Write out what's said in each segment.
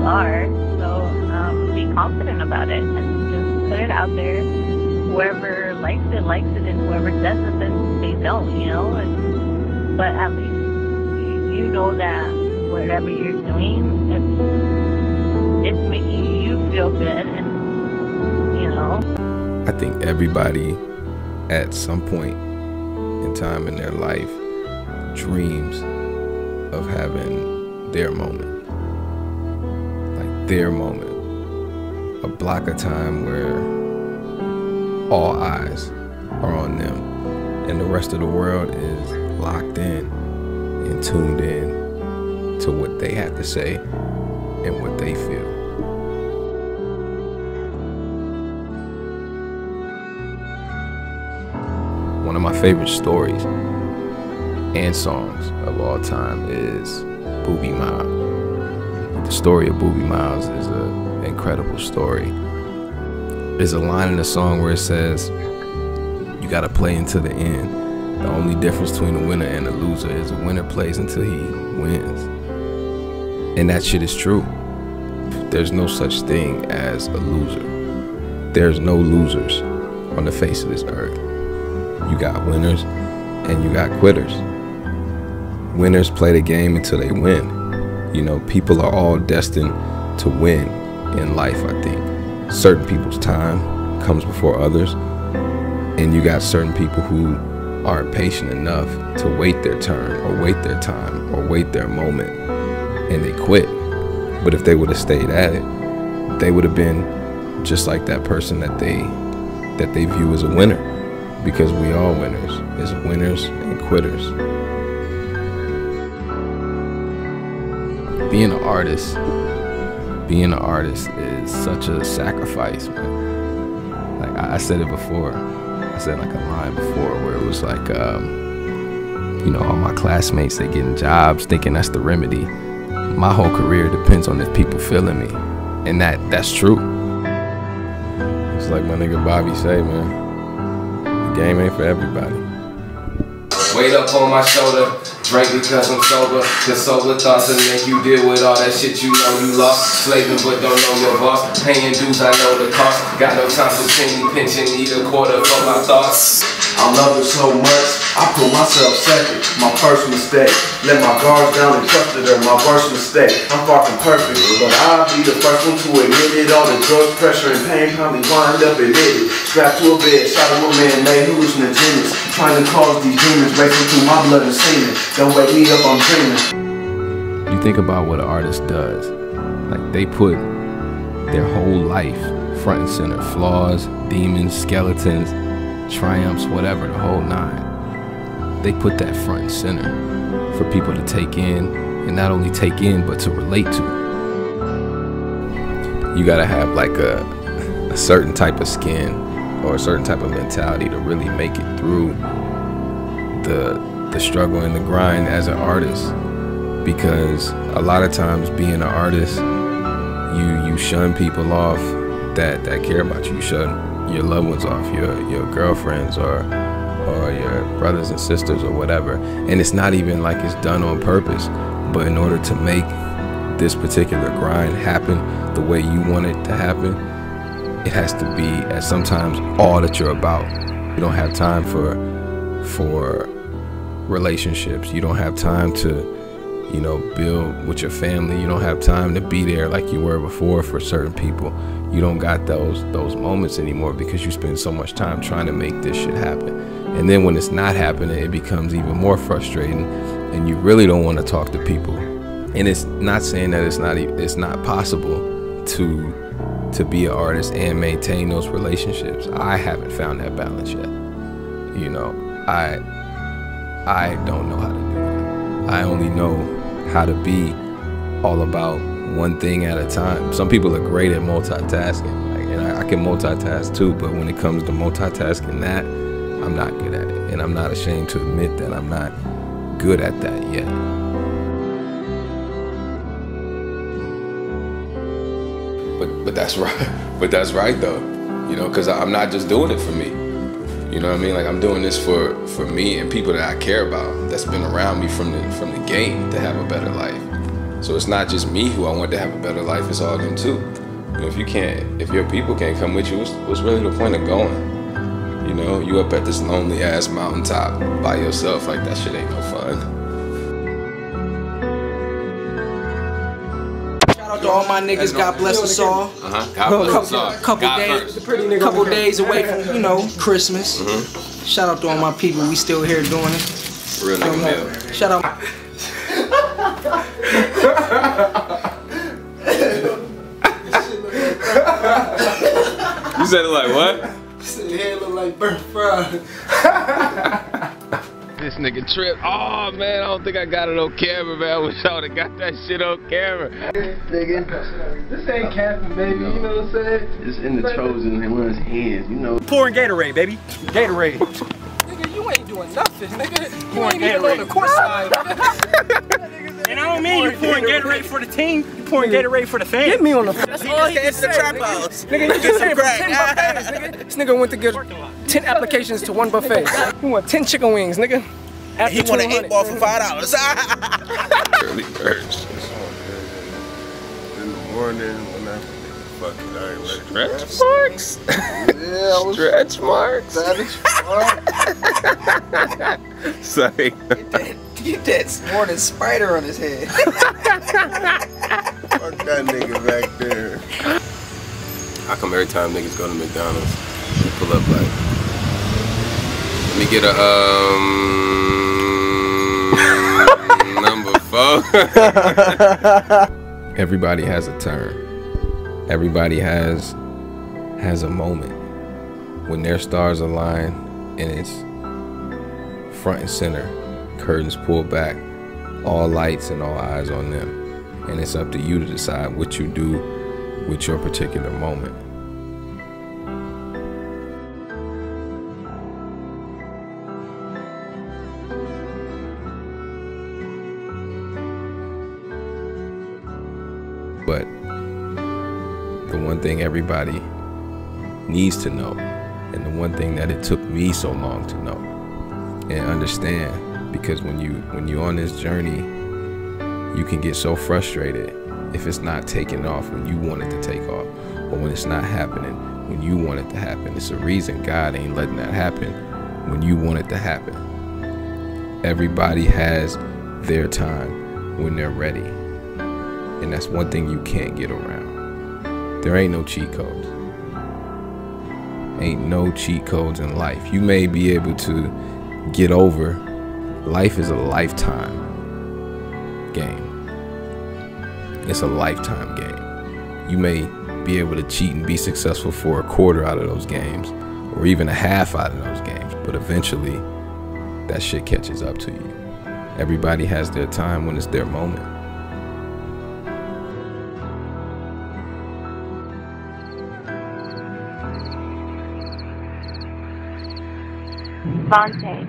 are. So be confident about it and just put it out there. Whoever likes it, and whoever doesn't, then they don't, you know. But at least you know that whatever you're doing, it's making you feel good, and you know. I think everybody at some point in time in their life dreams of having their moment, like their moment, a block of time where all eyes are on them and the rest of the world is locked in and tuned in to what they have to say and what they feel. One of my favorite stories and songs of all time is Boobie Miles. The story of Boobie Miles is an incredible story. There's a line in the song where it says, you gotta play until the end. The only difference between a winner and a loser is a winner plays until he wins. And that shit is true. There's no such thing as a loser. There's no losers on the face of this earth. You got winners and you got quitters. Winners play the game until they win. You know, people are all destined to win in life, I think. Certain people's time comes before others, and you got certain people who aren't patient enough to wait their turn or wait their time or wait their moment, and they quit. But if they would have stayed at it, they would have been just like that person that they view as a winner, because we all winners, as winners and quitters. Being an artist is such a sacrifice, man. Like I said it before. I said like a line before where it was like, you know, all my classmates, they getting jobs thinking that's the remedy. My whole career depends on if people feeling me. And that's true. It's like my nigga Bobby say, man, the game ain't for everybody. Weight up on my shoulder, drink because I'm sober. Cause sober thoughts will make you deal with all that shit you know you lost. Slaving but don't know your boss. Paying dues, I know the cost. Got no time for penny pinching, need a quarter for my thoughts. I love her so much, I put myself second. My first mistake, let my guards down and trusted her. My worst mistake, I'm far from perfect, but I'll be the first one to admit it. All the drugs, pressure, and pain probably wind up admitted. Strapped to a bed, shot of a man made hallucinogens, trying to cause these demons racing through my blood and semen. Don't wake me up, I'm dreaming. You think about what an artist does. Like they put their whole life front and center. Flaws, demons, skeletons, triumphs, whatever, the whole nine. They put that front and center for people to take in, and not only take in, but to relate to. You gotta have like a certain type of skin or a certain type of mentality to really make it through the struggle and the grind as an artist. Because a lot of times being an artist, you shun people off that care about you. You shun your loved ones off, your girlfriends or your brothers and sisters or whatever. And it's not even like it's done on purpose, but in order to make this particular grind happen the way you want it to happen, it has to be at sometimes all that you're about. You don't have time for relationships. You don't have time to, you know, build with your family. You don't have time to be there like you were before for certain people. You don't got those moments anymore because you spend so much time trying to make this shit happen. And then when it's not happening, it becomes even more frustrating, and you really don't want to talk to people. And it's not saying that it's not possible to be an artist and maintain those relationships. I haven't found that balance yet. You know, I don't know how to do that. I only know how to be all about one thing at a time. Some people are great at multitasking, like, and I can multitask too, but when it comes to multitasking that, I'm not good at it. And I'm not ashamed to admit that I'm not good at that yet. But that's right. But that's right though, you know, because I'm not just doing it for me. You know what I mean? Like, I'm doing this for me and people that I care about, that's been around me from the game, to have a better life. So it's not just me who I want to have a better life, it's all them too. You know, if your people can't come with you, what's really the point of going? You know, you up at this lonely ass mountaintop by yourself, like that shit ain't no fun. Shout out to all my niggas, God bless us all. God bless us all. Couple days away from, you know, Christmas. Shout out to all my people, we still here doing it. Real nigga meal. Shout out. You said it like what? Your head look like burnt fries. This nigga Trip. Oh man, I don't think I got it on camera, man. I wish I would've got that shit on camera. Nigga, this ain't capping, baby. You know what I'm saying? It's in the chosen one's hands, you know. Pouring Gatorade, baby. Gatorade. Nigga, you ain't doing nothing, nigga. You Pouring ain't even on the court side. And I don't mean you pouring Gatorade for the team. You pouring Gatorade for the fans. Get me on the That's all he can say, trap house. Nigga, you just saying for 10 buffets, nigga. This nigga went to get 10 applications to 1 buffet. He want 10 chicken wings, nigga. He want an 8 ball for $5. Early birds. In the morning when I fuck it, I ain't ready. Stretch marks? Yeah, I was Stretch marks? that is Sorry. Get that morning spider on his head. fuck that nigga back there. How come every time niggas go to McDonald's, they pull up like, let me get a number 4. Everybody has a turn. Everybody has a moment when their stars align and it's front and center, curtains pulled back, all lights and all eyes on them. And it's up to you to decide what you do with your particular moment. But the one thing everybody needs to know, and the one thing that it took me so long to know and understand, because when you're on this journey, you can get so frustrated if it's not taking off when you want it to take off, or when it's not happening when you want it to happen. It's a reason God ain't letting that happen when you want it to happen. Everybody has their time when they're ready, and that's one thing you can't get around. There ain't no cheat codes. Ain't no cheat codes in life. You may be able to get over. Life is a lifetime game. It's a lifetime game. You may be able to cheat and be successful for a quarter out of those games, or even a half out of those games, but eventually that shit catches up to you. Everybody has their time when it's their moment. Vante,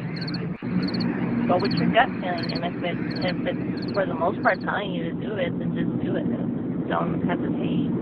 go with your gut feeling, and if it's for the most part telling you to do it, then just do it. Don't hesitate.